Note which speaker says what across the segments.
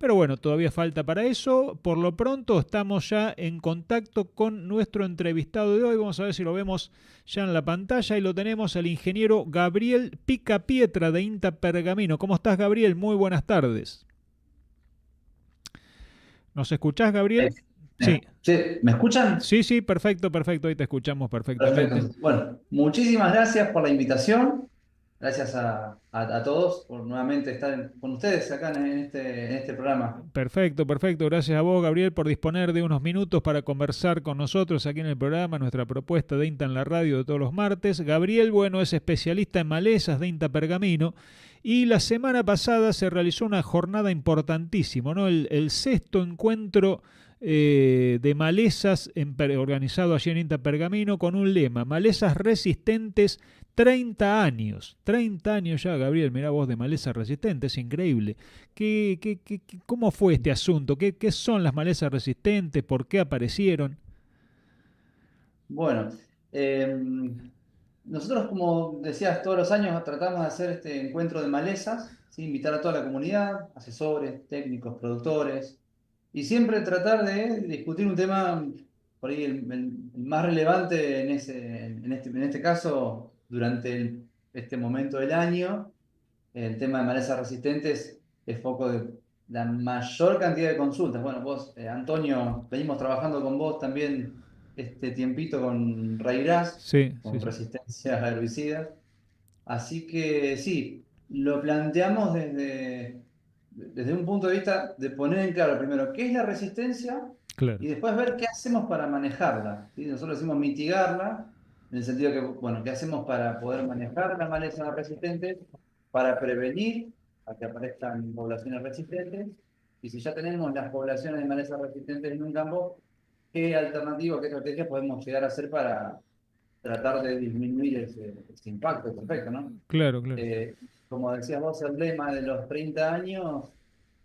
Speaker 1: Pero bueno, todavía falta para eso. Por lo pronto estamos ya en contacto con nuestro entrevistado de hoy. Vamos a ver si lo vemos ya en la pantalla. Y lo tenemos al ingeniero Gabriel Picapietra de INTA Pergamino. ¿Cómo estás, Gabriel? Muy buenas tardes. ¿Nos escuchás, Gabriel? Sí.
Speaker 2: Sí, ¿me escuchan?
Speaker 1: Sí, sí, perfecto, perfecto. Ahí te escuchamos perfectamente.
Speaker 2: Perfecto. Bueno, muchísimas gracias por la invitación. Gracias a todos por nuevamente estar con ustedes acá en este programa.
Speaker 1: Perfecto, perfecto. Gracias a vos, Gabriel, por disponer de unos minutos para conversar con nosotros aquí en el programa, nuestra propuesta de INTA en la radio de todos los martes. Gabriel, bueno, es especialista en malezas de INTA Pergamino y la semana pasada se realizó una jornada importantísima, ¿no? El sexto encuentro de malezas organizado allí en INTA Pergamino con un lema, malezas resistentes 30 años. 30 años ya, Gabriel, mirá vos de malezas resistentes, es increíble. ¿Cómo fue este asunto? ¿Qué son las malezas resistentes? ¿Por qué aparecieron?
Speaker 2: Bueno, eh, nosotros, como decías, todos los años tratamos de hacer este encuentro de malezas, ¿sí? Invitar a toda la comunidad, asesores, técnicos, productores, y siempre tratar de discutir un tema, por ahí el más relevante en este caso, durante este momento del año. El tema de malezas resistentes es foco de la mayor cantidad de consultas. Bueno, vos, Antonio, venimos trabajando con vos también este tiempito con Raigras,
Speaker 1: Sí, sí,
Speaker 2: con
Speaker 1: sí.
Speaker 2: resistencia a herbicidas. Así que sí, lo planteamos desde un punto de vista de poner en claro primero qué es la resistencia
Speaker 1: Claro,
Speaker 2: y después ver qué hacemos para manejarla, ¿sí? Nosotros decimos mitigarla, en el sentido que, bueno, qué hacemos para poder manejar la maleza resistente, para prevenir a que aparezcan poblaciones resistentes, y si ya tenemos las poblaciones de maleza resistentes en un campo, qué alternativas, qué estrategias podemos llegar a hacer para tratar de disminuir ese impacto. Perfecto, ¿no?
Speaker 1: claro, claro.
Speaker 2: Eh, Como decías vos, el lema de los 30 años,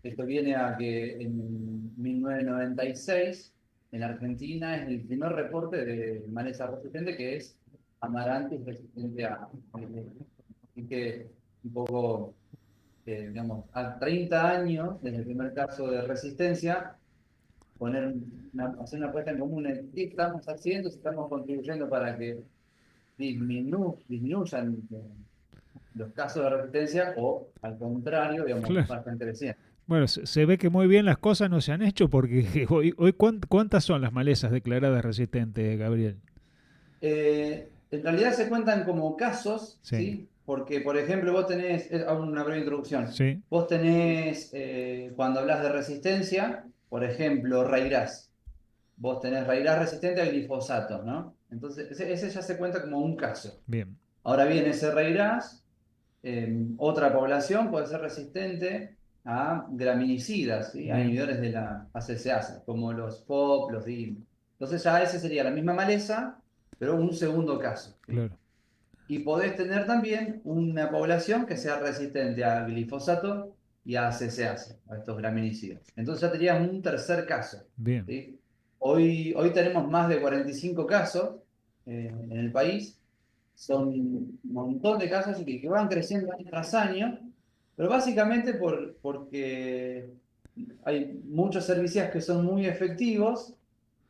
Speaker 2: esto viene a que en 1996, en Argentina, es el primer reporte de maleza resistente que es Amaranthus resistente a. Así que un poco, digamos, a 30 años, desde el primer caso de resistencia, hacer una puesta en común en qué estamos haciendo, si estamos contribuyendo para que disminuyan los casos de resistencia o, al contrario, digamos,
Speaker 1: Claro.
Speaker 2: bastante crecientes.
Speaker 1: Bueno, se ve que muy bien las cosas no se han hecho porque hoy ¿cuántas son las malezas declaradas resistentes, Gabriel?
Speaker 2: En realidad se cuentan como casos,
Speaker 1: Sí,
Speaker 2: ¿sí? Porque, por ejemplo, vos tenés, hago una breve introducción,
Speaker 1: sí,
Speaker 2: vos tenés, cuando hablas de resistencia, por ejemplo, Raigras, vos tenés Raigras resistente al glifosato, ¿no? Entonces, ese ya se cuenta como un caso.
Speaker 1: bien,
Speaker 2: Ahora bien, ese Raigras, otra población puede ser resistente a graminicidas, ¿sí? A
Speaker 1: bien,
Speaker 2: inhibidores de la ACCasa, como los FOP, los DIM. Entonces ya ese sería la misma maleza, pero un segundo caso, ¿sí?
Speaker 1: claro,
Speaker 2: Y podés tener también una población que sea resistente a glifosato y a ACCasa, a estos graminicidas. Entonces ya tenías un tercer caso,
Speaker 1: bien,
Speaker 2: ¿sí? Hoy tenemos más de 45 casos en el país. Son un montón de casos que van creciendo año tras año, pero básicamente porque hay muchos herbicidas que son muy efectivos,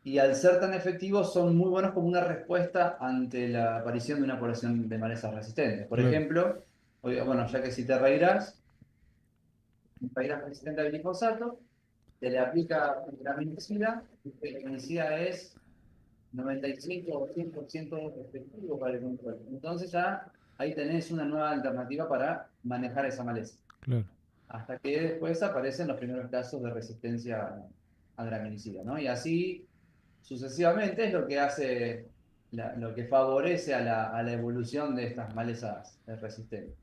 Speaker 2: y al ser tan efectivos son muy buenos como una respuesta ante la aparición de una población de malezas resistentes. Por
Speaker 1: claro.
Speaker 2: ejemplo, bueno, ya que cité Raigras, un Raigras resistente al glifosato, se le aplica un graminicida, el graminicida es 95 o 100% efectivo para el control. Entonces ya ahí tenés una nueva alternativa para manejar esa maleza.
Speaker 1: Claro.
Speaker 2: Hasta que después aparecen los primeros casos de resistencia a graminicida, ¿no? Y así sucesivamente es lo que hace, lo que favorece a la evolución de estas malezas resistentes.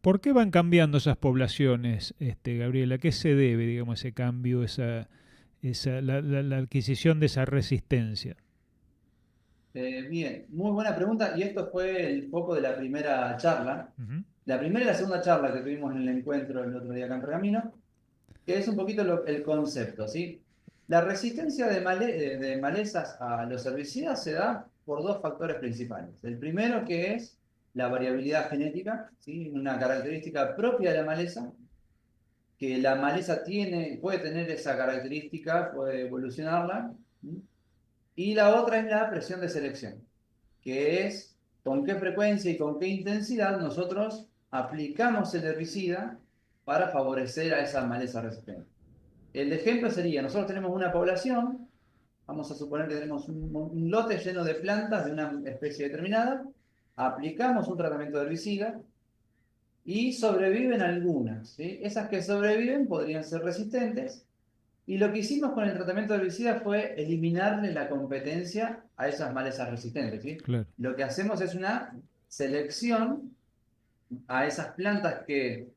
Speaker 1: ¿Por qué van cambiando esas poblaciones, Gabriel? ¿A qué se debe, digamos, ese cambio, la adquisición de esa resistencia?
Speaker 2: Bien, muy buena pregunta, y esto fue el foco de la primera charla.
Speaker 1: Ujú.
Speaker 2: La primera y la segunda charla que tuvimos en el encuentro el otro día acá en Pergamino, que es un poquito el concepto, ¿sí? La resistencia de malezas a los herbicidas se da por dos factores principales. El primero, que es la variabilidad genética, ¿sí? Una característica propia de la maleza, que la maleza puede tener esa característica, puede evolucionarla. Y la otra es la presión de selección, que es con qué frecuencia y con qué intensidad nosotros aplicamos el herbicida para favorecer a esa maleza resistente. El ejemplo sería, nosotros tenemos una población, vamos a suponer que tenemos un lote lleno de plantas de una especie determinada, aplicamos un tratamiento de herbicida y sobreviven algunas, ¿sí? Esas que sobreviven podrían ser resistentes, y lo que hicimos con el tratamiento de herbicida fue eliminarle la competencia a esas malezas resistentes, ¿sí?
Speaker 1: Claro,
Speaker 2: Lo que hacemos es una selección a esas plantas que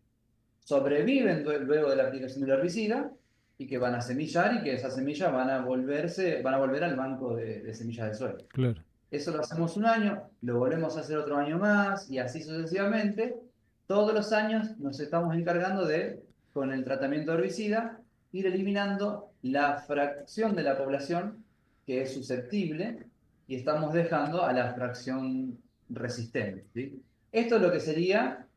Speaker 2: sobreviven luego de la aplicación del herbicida y que van a semillar, y que esas semillas van a volver al banco de semillas de suelo.
Speaker 1: claro,
Speaker 2: Eso lo hacemos un año, lo volvemos a hacer otro año más y así sucesivamente. Todos los años nos estamos encargando de, con el tratamiento herbicida, ir eliminando la fracción de la población que es susceptible y estamos dejando a la fracción resistente, ¿sí? Esto es lo que sería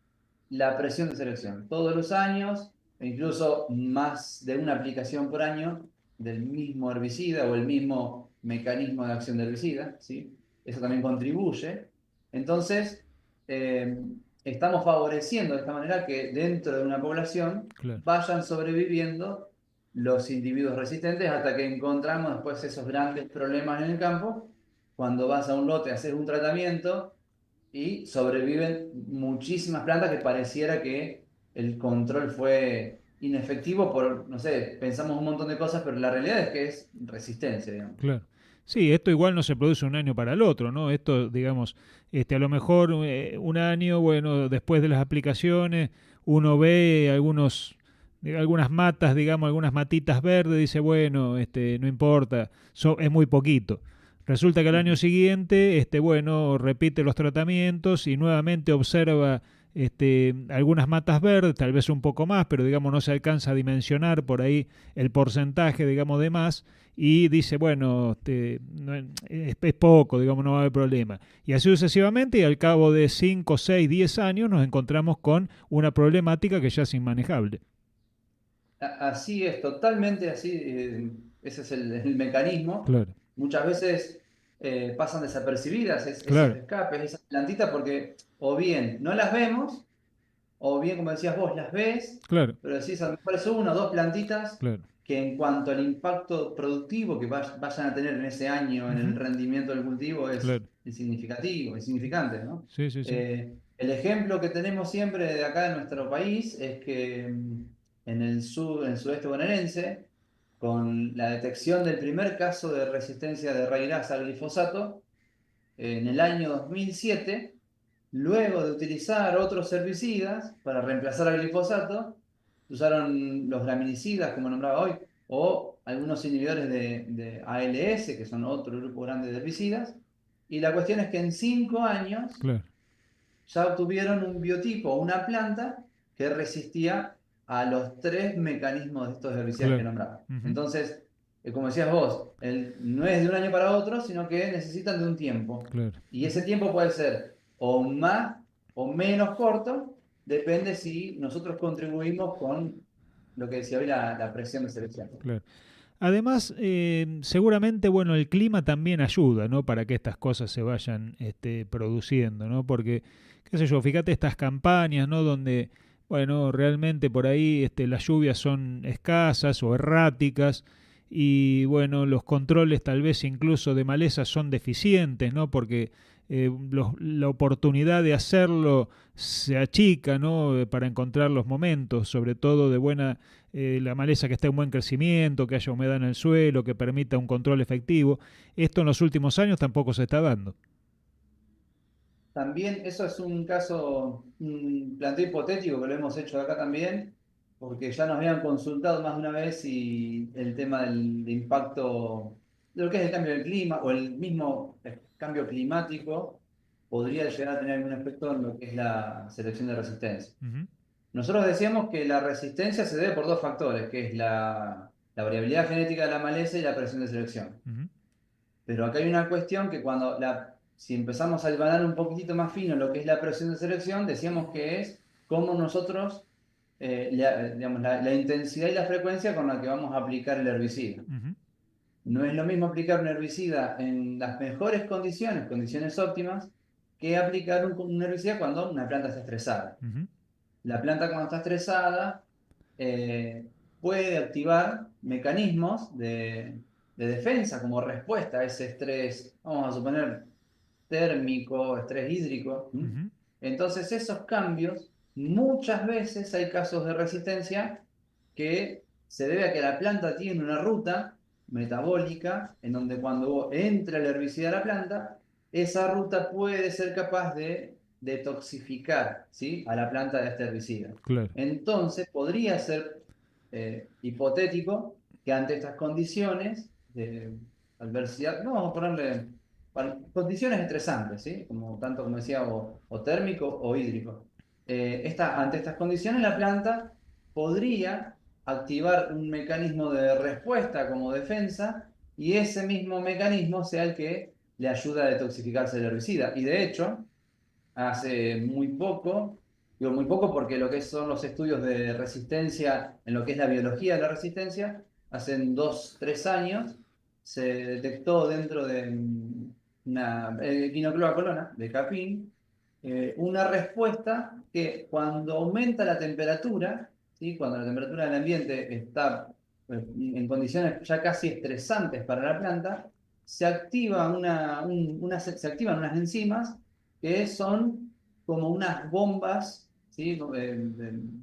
Speaker 2: la presión de selección. Todos los años, e incluso más de una aplicación por año del mismo herbicida o el mismo mecanismo de acción del herbicida, ¿sí? Eso también contribuye. Entonces, eh, estamos favoreciendo de esta manera que dentro de una población
Speaker 1: claro.
Speaker 2: vayan sobreviviendo los individuos resistentes hasta que encontramos después esos grandes problemas en el campo, cuando vas a un lote a hacer un tratamiento y sobreviven muchísimas plantas que pareciera que el control fue inefectivo por, no sé, pensamos un montón de cosas, pero la realidad es que es resistencia, digamos.
Speaker 1: Claro. Sí, esto igual no se produce un año para el otro, ¿no? Esto, digamos, a lo mejor un año, bueno, después de las aplicaciones, uno ve algunas matas, digamos, algunas matitas verdes, dice, bueno, no importa, es muy poquito. Resulta que al año siguiente, bueno, repite los tratamientos y nuevamente observa algunas matas verdes, tal vez un poco más, pero digamos no se alcanza a dimensionar por ahí el porcentaje, digamos, de más, y dice, bueno, no, es poco, digamos, no va a haber problema. Y así sucesivamente, y al cabo de 5, 6, 10 años nos encontramos con una problemática que ya es inmanejable.
Speaker 2: Así es, totalmente así, ese es el mecanismo.
Speaker 1: Claro,
Speaker 2: Muchas veces pasan desapercibidas esos
Speaker 1: claro,
Speaker 2: escapes, esas plantitas, porque o bien no las vemos, o bien, como decías vos, las ves,
Speaker 1: claro,
Speaker 2: pero decís, a lo mejor es una o dos plantitas
Speaker 1: claro.
Speaker 2: que en cuanto al impacto productivo que vayan a tener en ese año en el
Speaker 1: Ujú,
Speaker 2: rendimiento del cultivo
Speaker 1: claro.
Speaker 2: es significativo, es significante, ¿no?
Speaker 1: Sí, sí, sí.
Speaker 2: El ejemplo que tenemos siempre de acá en nuestro país es que en en el sudeste bonaerense, con la detección del primer caso de resistencia de raíz al glifosato, en el año 2007, luego de utilizar otros herbicidas para reemplazar al glifosato, usaron los graminicidas, como nombraba hoy, o algunos inhibidores de ALS, que son otro grupo grande de herbicidas. Y la cuestión es que en 5 años
Speaker 1: Claro,
Speaker 2: ya obtuvieron un biotipo, una planta que resistía a los tres mecanismos de estos herbicidas que
Speaker 1: claro.
Speaker 2: nombraba.
Speaker 1: Ujú,
Speaker 2: Entonces, como decías vos, no es de un año para otro, sino que necesitan de un tiempo.
Speaker 1: claro.
Speaker 2: Y ese
Speaker 1: Ujú,
Speaker 2: tiempo puede ser o más o menos corto, depende si nosotros contribuimos con lo que decía hoy, la presión de selección.
Speaker 1: claro. Además, seguramente, bueno, el clima también ayuda, ¿no? Para que estas cosas se vayan produciendo, ¿no? Porque, qué sé yo, fíjate estas campañas, ¿no? Donde, bueno, realmente por ahí las lluvias son escasas o erráticas y, bueno, los controles tal vez incluso de malezas son deficientes, ¿no? Porque la oportunidad de hacerlo se achica, ¿no? Para encontrar los momentos, sobre todo de buena la maleza que esté en buen crecimiento, que haya humedad en el suelo, que permita un control efectivo. Esto en los últimos años tampoco se está dando.
Speaker 2: También eso es un caso, un planteo hipotético que lo hemos hecho acá también, porque ya nos habían consultado más de una vez y el tema del impacto de lo que es el cambio del clima o el mismo cambio climático podría llegar a tener algún efecto en lo que es la selección de resistencia.
Speaker 1: Uh -huh.
Speaker 2: Nosotros decíamos que la resistencia se debe por dos factores, que es la variabilidad genética de la maleza y la presión de selección.
Speaker 1: Uh -huh.
Speaker 2: Pero acá hay una cuestión que si empezamos a hilvanar un poquitito más fino lo que es la presión de selección, decíamos que es cómo nosotros digamos, la intensidad y la frecuencia con la que vamos a aplicar el herbicida.
Speaker 1: Ujú,
Speaker 2: No es lo mismo aplicar un herbicida en las mejores condiciones, condiciones óptimas, que aplicar un herbicida cuando una planta está estresada.
Speaker 1: ujú,
Speaker 2: La planta cuando está estresada eh, puede activar mecanismos de defensa como respuesta a ese estrés, vamos a suponer térmico, estrés hídrico.
Speaker 1: ujú.
Speaker 2: Entonces esos cambios, muchas veces hay casos de resistencia que se debe a que la planta tiene una ruta metabólica en donde cuando entra el herbicida a la planta, esa ruta puede ser capaz de detoxificar, ¿sí?, a la planta de este herbicida.
Speaker 1: Claro.
Speaker 2: Entonces podría ser hipotético que ante estas condiciones de adversidad, no vamos a ponerle condiciones estresantes, ¿sí? Como, tanto como decía, o térmico o hídrico. Ante estas condiciones la planta podría activar un mecanismo de respuesta como defensa y ese mismo mecanismo sea el que le ayuda a detoxificarse el herbicida. Y de hecho, hace muy poco, digo muy poco porque lo que son los estudios de resistencia, en lo que es la biología de la resistencia, hace 2, 3 años se detectó dentro de una quinocloacolona de capín, una respuesta que cuando aumenta la temperatura, ¿sí?, cuando la temperatura del ambiente está en condiciones ya casi estresantes para la planta, se activan unas enzimas que son como unas bombas, ¿sí?,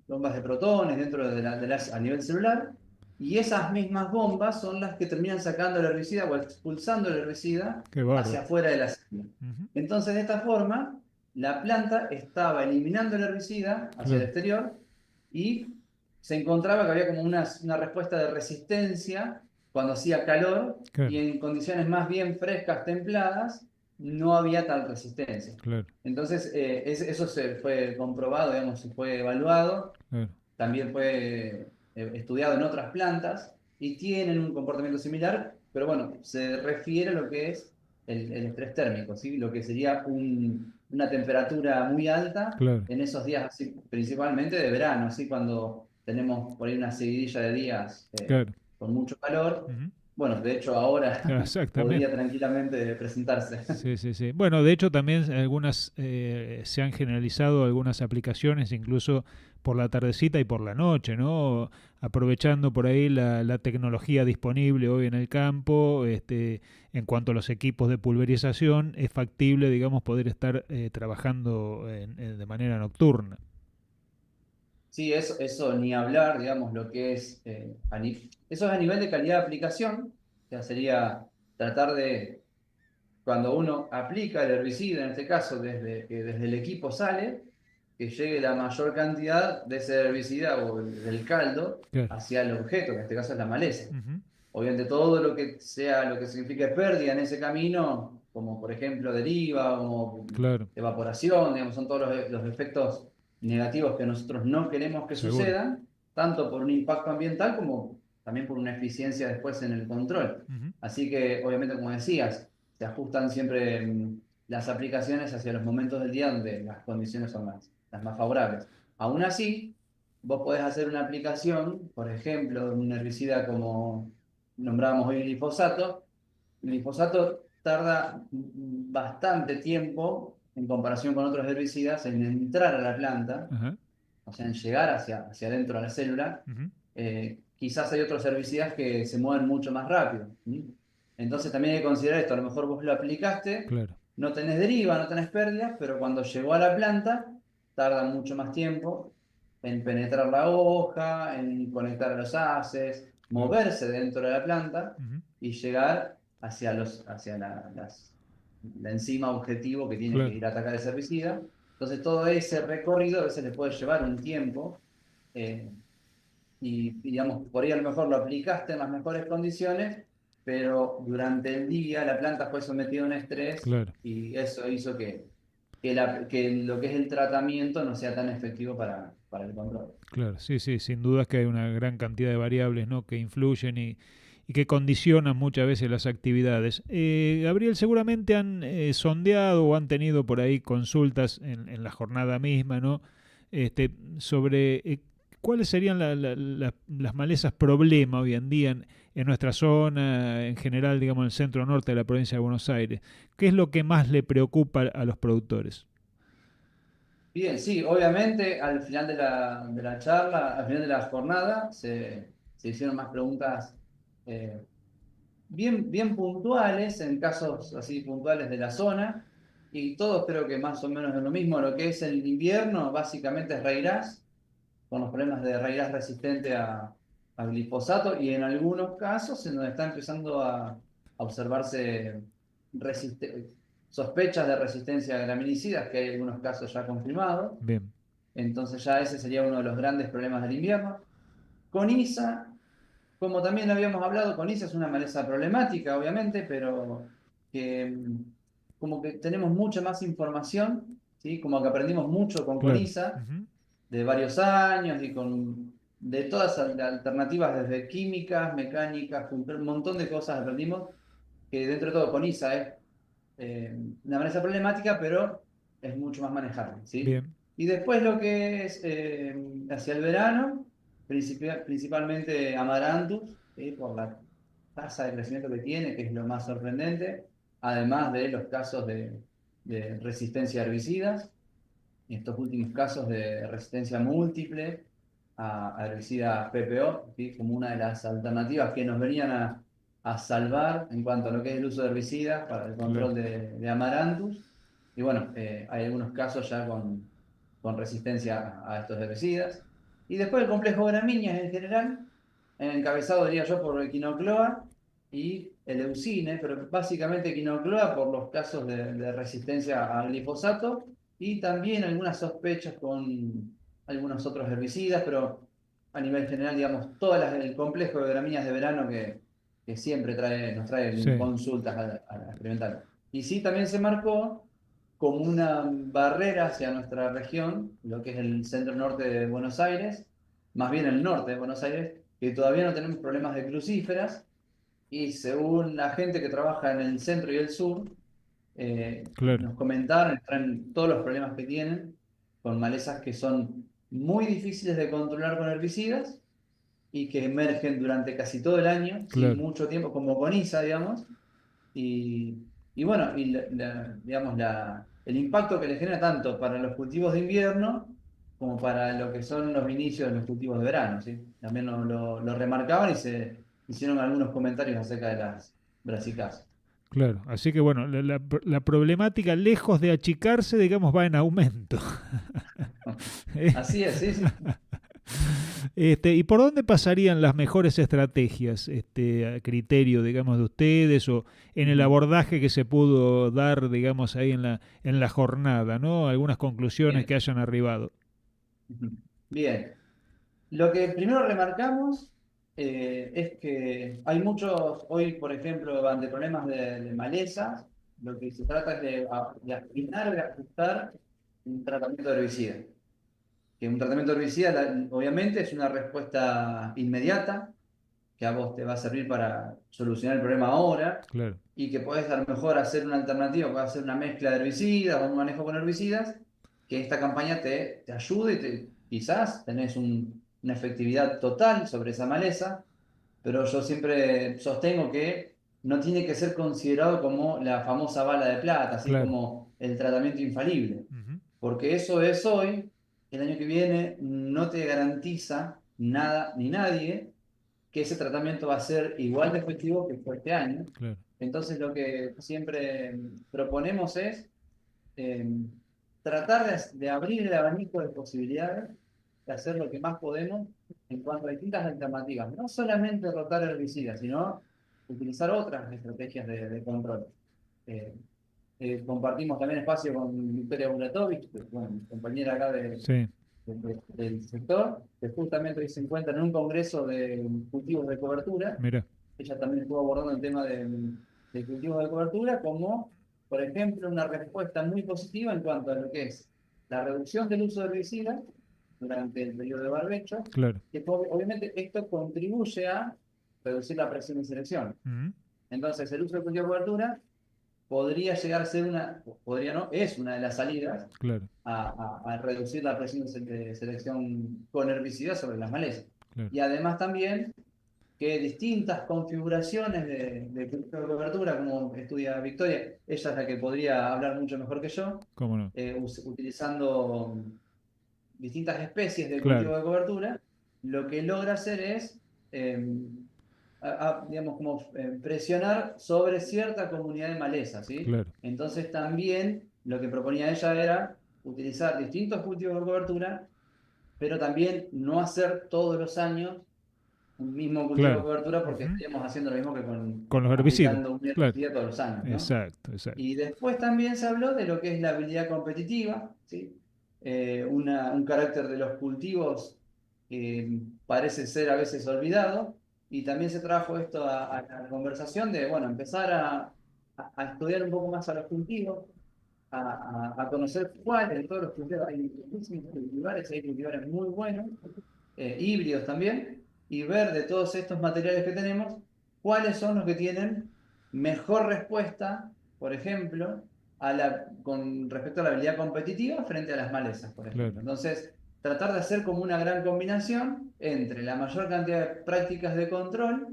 Speaker 2: bombas de protones dentro a nivel celular, y esas mismas bombas son las que terminan sacando el herbicida o expulsando el herbicida
Speaker 1: Qué
Speaker 2: hacia
Speaker 1: bárbaro.
Speaker 2: afuera de la célula.
Speaker 1: Ujú,
Speaker 2: Entonces, de esta forma, la planta estaba eliminando el herbicida hacia el
Speaker 1: claro,
Speaker 2: exterior y se encontraba que había como una respuesta de resistencia cuando hacía calor, y
Speaker 1: claro,
Speaker 2: en condiciones más bien frescas, templadas, no había tal resistencia.
Speaker 1: claro,
Speaker 2: Entonces, eso se fue comprobado, digamos, se fue evaluado,
Speaker 1: claro.
Speaker 2: también fue estudiado en otras plantas y tienen un comportamiento similar, pero bueno, se refiere a lo que es el estrés térmico, ¿sí? Lo que sería una temperatura muy alta
Speaker 1: Claro,
Speaker 2: en esos días, así, principalmente de verano, ¿sí? Cuando tenemos por ahí una seguidilla de días
Speaker 1: claro.
Speaker 2: con mucho calor.
Speaker 1: Ujú.
Speaker 2: Bueno, de hecho ahora podría
Speaker 1: Exactamente.
Speaker 2: tranquilamente presentarse.
Speaker 1: Sí, sí, sí. Bueno, de hecho también algunas se han generalizado algunas aplicaciones incluso por la tardecita y por la noche, ¿no? Aprovechando por ahí la tecnología disponible hoy en el campo, en cuanto a los equipos de pulverización, es factible, digamos, poder estar trabajando de manera nocturna.
Speaker 2: Sí, eso ni hablar, digamos, lo que es, eso es a nivel de calidad de aplicación, o sea, sería tratar de, cuando uno aplica el herbicida, en este caso, que desde el equipo sale, que llegue la mayor cantidad de ese herbicida o del caldo
Speaker 1: Claro.
Speaker 2: hacia el objeto, que en este caso es la maleza.
Speaker 1: Ujú.
Speaker 2: Obviamente todo lo que sea, lo que signifique pérdida en ese camino, como por ejemplo deriva, como
Speaker 1: Claro,
Speaker 2: evaporación, digamos, son todos los efectos negativos que nosotros no queremos que
Speaker 1: seguro.
Speaker 2: sucedan, tanto por un impacto ambiental como también por una eficiencia después en el control.
Speaker 1: Ujú.
Speaker 2: Así que, obviamente, como decías, se ajustan siempre las aplicaciones hacia los momentos del día donde las condiciones son las más favorables. Aún así, vos podés hacer una aplicación, por ejemplo, de un herbicida como nombrábamos hoy glifosato. El glifosato tarda bastante tiempo en comparación con otros herbicidas en entrar a la planta,
Speaker 1: Ajá.
Speaker 2: o sea, en llegar hacia adentro de la célula.
Speaker 1: Ujú.
Speaker 2: Quizás hay otros herbicidas que se mueven mucho más rápido. Entonces también hay que considerar esto. A lo mejor vos lo aplicaste,
Speaker 1: Claro,
Speaker 2: no tenés deriva, no tenés pérdidas, pero cuando llegó a la planta tarda mucho más tiempo en penetrar la hoja, en conectar a los haces,
Speaker 1: claro.
Speaker 2: moverse dentro de la planta
Speaker 1: Ujú.
Speaker 2: y llegar hacia la enzima objetivo que tiene que
Speaker 1: Claro.
Speaker 2: ir a atacar ese herbicida. Entonces todo ese recorrido a veces le puede llevar un tiempo, eh, y digamos, por ahí a lo mejor lo aplicaste en las mejores condiciones, pero durante el día la planta fue sometida a un estrés
Speaker 1: Claro.
Speaker 2: y eso hizo que lo que es el tratamiento no sea tan efectivo para el control.
Speaker 1: Claro, sí, sí, sin duda es que hay una gran cantidad de variables, ¿no?, que influyen y que condicionan muchas veces las actividades. Gabriel, seguramente han sondeado o han tenido por ahí consultas en la jornada misma, ¿no? Sobre ¿cuáles serían las malezas problema hoy en día en nuestra zona, en general, digamos, en el centro norte de la provincia de Buenos Aires? ¿Qué es lo que más le preocupa a los productores?
Speaker 2: Bien, sí, obviamente al final de la charla, al final de la jornada, se hicieron más preguntas bien puntuales, en casos así puntuales de la zona, y todos creo que más o menos es lo mismo. Lo que es el invierno, básicamente es raíz, con los problemas de raíz resistente a glifosato, y en algunos casos en donde está empezando a observarse resiste- sospechas de resistencia a graminicidas, que hay algunos casos ya confirmados.
Speaker 1: Bien,
Speaker 2: Entonces ya ese sería uno de los grandes problemas del invierno. Con ISA, como también habíamos hablado, con ISA es una maleza problemática, obviamente, pero que como que tenemos mucha más información, ¿sí? Como que aprendimos mucho con
Speaker 1: claro.
Speaker 2: CONISA
Speaker 1: Ujú.
Speaker 2: de varios años y con de todas las alternativas, desde químicas, mecánicas, un montón de cosas aprendimos, que dentro de todo CONISA es una maleza problemática, pero es mucho más manejable, ¿sí?
Speaker 1: Bien,
Speaker 2: Y después lo que es hacia el verano, principalmente Amaranthus, ¿sí? Por la tasa de crecimiento que tiene, que es lo más sorprendente, además de los casos de resistencia a herbicidas, y estos últimos casos de resistencia múltiple a herbicidas PPO, ¿sí? Como una de las alternativas que nos venían a salvar en cuanto a lo que es el uso de herbicidas para el
Speaker 1: claro.
Speaker 2: control de Amaranthus. Y bueno, hay algunos casos ya con resistencia a estos herbicidas. Y después el complejo de gramíneas en general, encabezado diría yo por el quinocloa y el eucine, pero básicamente quinocloa por los casos de resistencia al glifosato y también algunas sospechas con algunos otros herbicidas, pero a nivel general, digamos, el complejo de gramíneas de verano que siempre nos trae
Speaker 1: Sí,
Speaker 2: consultas a experimentar. Y sí, también se marcó como una barrera hacia nuestra región, lo que es el centro norte de Buenos Aires, más bien el norte de Buenos Aires, que todavía no tenemos problemas de crucíferas, y según la gente que trabaja en el centro y el sur,
Speaker 1: claro,
Speaker 2: nos comentaron, traen todos los problemas que tienen con malezas que son muy difíciles de controlar con herbicidas y que emergen durante casi todo el año, sin
Speaker 1: claro.
Speaker 2: mucho tiempo, como con ISA, digamos, y, y bueno, y digamos, el impacto que le genera tanto para los cultivos de invierno como para lo que son los inicios de los cultivos de verano, ¿sí? También lo remarcaban y se hicieron algunos comentarios acerca de las brasicas.
Speaker 1: Claro, así que bueno, la problemática, lejos de achicarse, digamos, va en aumento.
Speaker 2: Así es, sí, sí.
Speaker 1: ¿Y por dónde pasarían las mejores estrategias, a criterio, digamos, de ustedes o en el
Speaker 2: Ujú.
Speaker 1: abordaje que se pudo dar, digamos, ahí en la jornada, ¿no? Algunas conclusiones
Speaker 2: Bien.
Speaker 1: que hayan arribado.
Speaker 2: Ujú. Bien. Lo que primero remarcamos es que hay muchos, hoy por ejemplo, ante problemas de malezas, lo que se trata es de afinar, de ajustar un tratamiento de herbicida. Que un tratamiento de herbicida, obviamente, es una respuesta inmediata, que a vos te va a servir para solucionar el problema ahora,
Speaker 1: Claro,
Speaker 2: y que podés a lo mejor hacer una alternativa, podés hacer una mezcla de herbicidas o un manejo con herbicidas, que esta campaña te ayude, quizás tenés una efectividad total sobre esa maleza, pero yo siempre sostengo que no tiene que ser considerado como la famosa bala de plata, así
Speaker 1: claro.
Speaker 2: como el tratamiento infalible,
Speaker 1: Ujú.
Speaker 2: porque eso es hoy, el año que viene no te garantiza nada ni nadie que ese tratamiento va a ser igual de efectivo que fue este año.
Speaker 1: Claro,
Speaker 2: Entonces lo que siempre proponemos es eh, tratar de abrir el abanico de posibilidades, de hacer lo que más podemos en cuanto a distintas alternativas. No solamente rotar herbicidas, sino utilizar otras estrategias de control. Eh, Compartimos también espacio con Victoria Bulatovic, bueno, compañera acá
Speaker 1: sí,
Speaker 2: del sector, que justamente hoy se encuentra en un congreso de cultivos de cobertura.
Speaker 1: mira,
Speaker 2: Ella también estuvo abordando el tema de cultivos de cobertura como, por ejemplo, una respuesta muy positiva en cuanto a lo que es la reducción del uso de herbicidas durante el periodo de barbecho,
Speaker 1: claro.
Speaker 2: que obviamente esto contribuye a reducir la presión de selección.
Speaker 1: Ujú.
Speaker 2: Entonces, el uso de cultivo de cobertura podría llegar a ser podría no, es una de las salidas
Speaker 1: Claro,
Speaker 2: a reducir la presión de selección con herbicidas sobre las malezas.
Speaker 1: claro.
Speaker 2: Y además también que distintas configuraciones de cultivo de cobertura, como estudia Victoria, ella es la que podría hablar mucho mejor que yo,
Speaker 1: ¿Cómo no?
Speaker 2: utilizando distintas especies de
Speaker 1: Claro,
Speaker 2: cultivo de cobertura, lo que logra hacer es, eh, digamos, como presionar sobre cierta comunidad de malezas, ¿sí?
Speaker 1: claro,
Speaker 2: Entonces también lo que proponía ella era utilizar distintos cultivos de cobertura, pero también no hacer todos los años un mismo cultivo de
Speaker 1: claro.
Speaker 2: cobertura porque
Speaker 1: Ujú.
Speaker 2: estaríamos haciendo lo mismo que con
Speaker 1: Con los herbicidas.
Speaker 2: aplicando un
Speaker 1: Claro,
Speaker 2: herbicida todos los años, ¿no?
Speaker 1: exacto, exacto.
Speaker 2: Y después también se habló de lo que es la habilidad competitiva, ¿sí? Un carácter de los cultivos que parece ser a veces olvidado, y también se trajo esto a la conversación de, bueno, empezar a estudiar un poco más a los cultivos, a conocer cuáles de todos los cultivos, hay muchísimos cultivares, hay cultivares muy buenos, híbridos también, y ver de todos estos materiales que tenemos, cuáles son los que tienen mejor respuesta, por ejemplo, con respecto a la habilidad competitiva frente a las malezas, por
Speaker 1: Claro,
Speaker 2: ejemplo. Entonces, tratar de hacer como una gran combinación entre la mayor cantidad de prácticas de control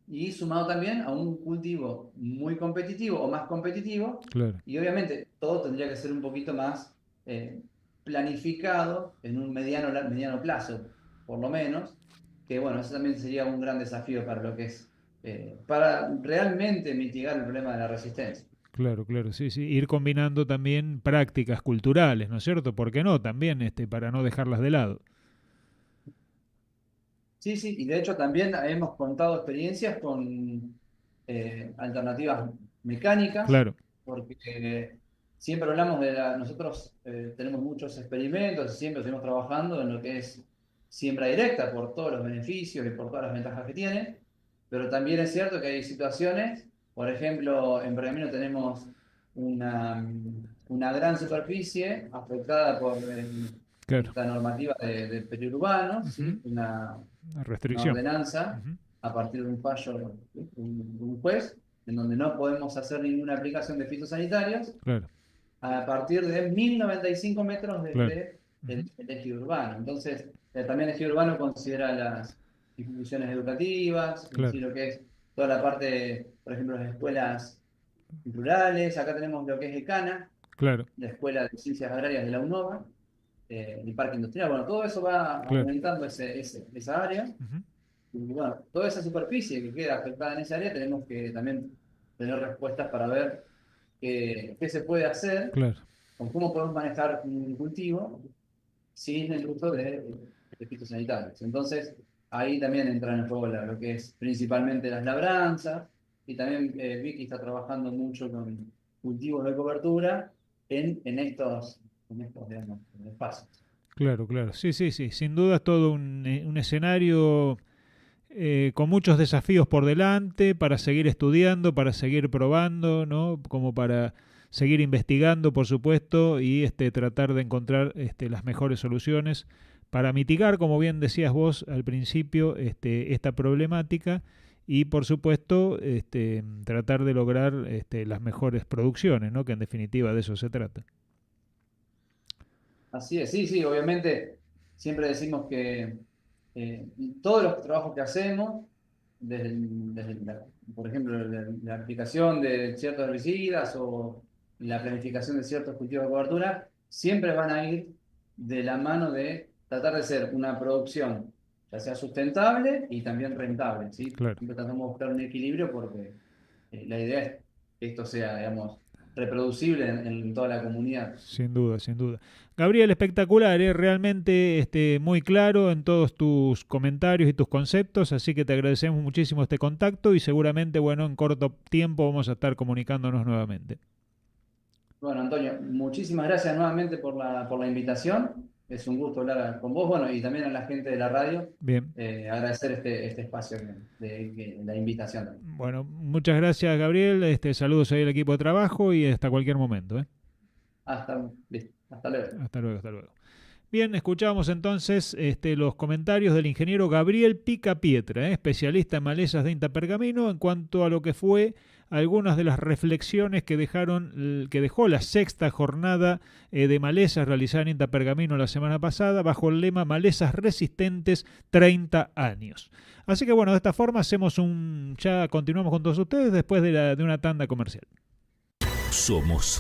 Speaker 2: y sumado también a un cultivo muy competitivo o más competitivo,
Speaker 1: claro.
Speaker 2: y obviamente todo tendría que ser un poquito más planificado en un mediano plazo, por lo menos, que bueno, eso también sería un gran desafío para lo que es, para realmente mitigar el problema de la resistencia.
Speaker 1: Claro, claro, sí, sí. Ir combinando también prácticas culturales, ¿no es cierto? ¿Por qué no? También, para no dejarlas de lado.
Speaker 2: Sí, sí, y de hecho también hemos contado experiencias con alternativas mecánicas,
Speaker 1: Claro.
Speaker 2: porque siempre hablamos nosotros tenemos muchos experimentos y siempre seguimos trabajando en lo que es siembra directa por todos los beneficios y por todas las ventajas que tiene, pero también es cierto que hay situaciones, por ejemplo, en Pergamino tenemos una gran superficie afectada por
Speaker 1: Claro.
Speaker 2: esta normativa de periurbano,
Speaker 1: Ujú.
Speaker 2: ¿sí?
Speaker 1: Una
Speaker 2: Una
Speaker 1: restricción.
Speaker 2: ordenanza
Speaker 1: Ujú.
Speaker 2: a partir de un fallo de un juez, en donde no podemos hacer ninguna aplicación de fitosanitarios
Speaker 1: Claro,
Speaker 2: a partir de 1095 metros
Speaker 1: claro.
Speaker 2: desde
Speaker 1: Ujú.
Speaker 2: el ejido urbano. Entonces, también el ejido urbano considera las instituciones educativas, es
Speaker 1: Claro,
Speaker 2: decir, lo que es toda la parte, por ejemplo, las escuelas rurales. Acá tenemos lo que es ECANA,
Speaker 1: claro,
Speaker 2: la Escuela de Ciencias Agrarias de la UNOVA, el Parque Industrial. Bueno, todo eso va
Speaker 1: claro.
Speaker 2: aumentando esa área.
Speaker 1: Ujú.
Speaker 2: Y bueno, toda esa superficie que queda afectada en esa área tenemos que también tener respuestas para ver qué se puede hacer,
Speaker 1: Claro,
Speaker 2: o cómo podemos manejar un cultivo sin el uso de fitosanitarios. Entonces, ahí también entra en juego lo que es principalmente las labranzas, y también Vicky está trabajando mucho con cultivos de cobertura en estos digamos, espacios.
Speaker 1: claro, claro. Sí, sí, sí. Sin duda es todo un escenario con muchos desafíos por delante para seguir estudiando, para seguir probando, ¿no? Como para seguir investigando, por supuesto, y tratar de encontrar las mejores soluciones para mitigar, como bien decías vos al principio, esta problemática y, por supuesto, tratar de lograr las mejores producciones, ¿no? Que en definitiva de eso se trata.
Speaker 2: Así es, sí, sí, obviamente siempre decimos que eh, todos los trabajos que hacemos, por ejemplo, la aplicación de ciertos herbicidas o la planificación de ciertos cultivos de cobertura, siempre van a ir de la mano de tratar de ser una producción, ya sea sustentable y también rentable, ¿sí?
Speaker 1: Claro.
Speaker 2: Siempre tratamos de buscar un equilibrio porque la idea es que esto sea, digamos, reproducible en toda la comunidad.
Speaker 1: Sin duda, sin duda. Gabriel, espectacular, realmente muy claro en todos tus comentarios y tus conceptos, así que te agradecemos muchísimo este contacto y seguramente, bueno, en corto tiempo vamos a estar comunicándonos nuevamente.
Speaker 2: Bueno, Antonio, muchísimas gracias nuevamente por la invitación. Es un gusto hablar con vos, bueno, y también a la gente de la radio.
Speaker 1: Bien,
Speaker 2: Agradecer este espacio de la invitación también.
Speaker 1: bueno, muchas gracias, Gabriel. Saludos ahí al equipo de trabajo y hasta cualquier momento.
Speaker 2: Listo. Hasta luego.
Speaker 1: Hasta luego, hasta luego. Bien, escuchamos entonces los comentarios del ingeniero Gabriel Picapietra, especialista en malezas de INTA Pergamino, en cuanto a lo que fue algunas de las reflexiones que dejó la sexta jornada de malezas realizada en INTA Pergamino la semana pasada, bajo el lema Malezas Resistentes 30 años. Así que bueno, de esta forma ya continuamos con todos ustedes después de una tanda comercial.
Speaker 3: Somos